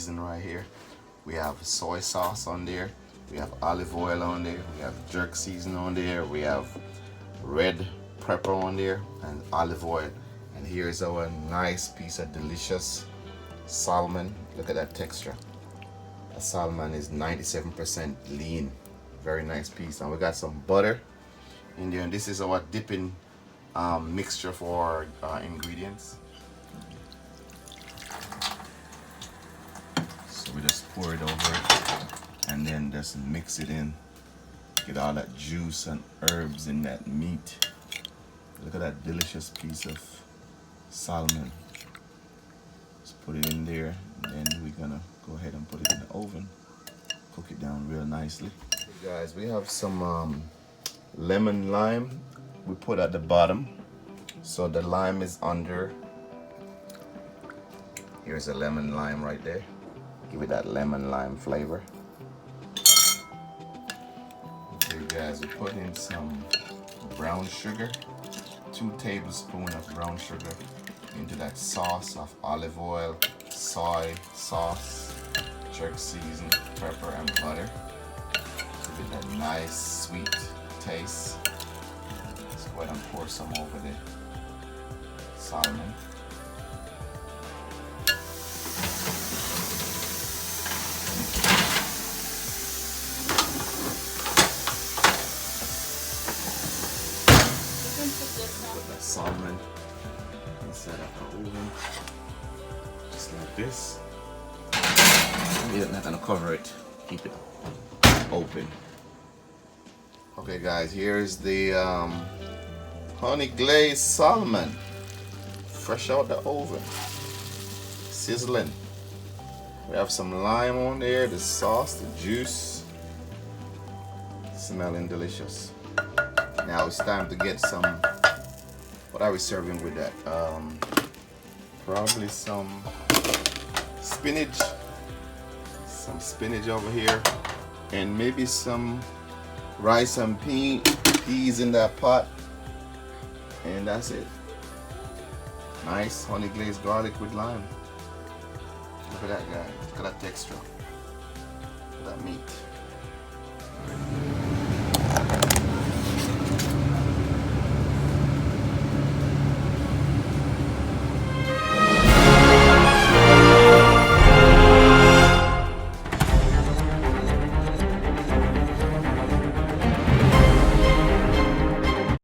season right here. We have soy sauce on there. We have olive oil on there. We have jerk season on there. We have red pepper on there and olive oil. And here's our nice piece of delicious salmon. Look at that texture. The salmon is 97% lean. Very nice piece. And we got some butter in there. And this is our dipping mixture for ingredients. So we just pour it over it and then just mix it in. Get all that juice and herbs in that meat. Look at that delicious piece of salmon. Just put it in there, and then we're gonna go ahead and put it in the oven. Cook it down real nicely. Hey guys, we have some lemon lime we put at the bottom. So the lime is under. Here's a lemon lime right there. Give it that lemon lime flavor. Okay guys, we put in some brown sugar. 2 tablespoons of brown sugar into that sauce of olive oil, soy sauce, jerk season, pepper and butter. Give it that nice sweet taste. Let's go ahead and pour some over the salmon. Put that salmon inside of the oven, just like this. You're not gonna cover it, keep it open. Okay guys, here's the honey glazed salmon, fresh out the oven, sizzling. We have some lime on there, the sauce, the juice, smelling delicious. Now it's time to get some, what are we serving with that? Probably some spinach over here, and maybe some rice and peas in that pot, and that's it. Nice honey glazed garlic with lime. Look at that guy, look at that texture, look at that meat.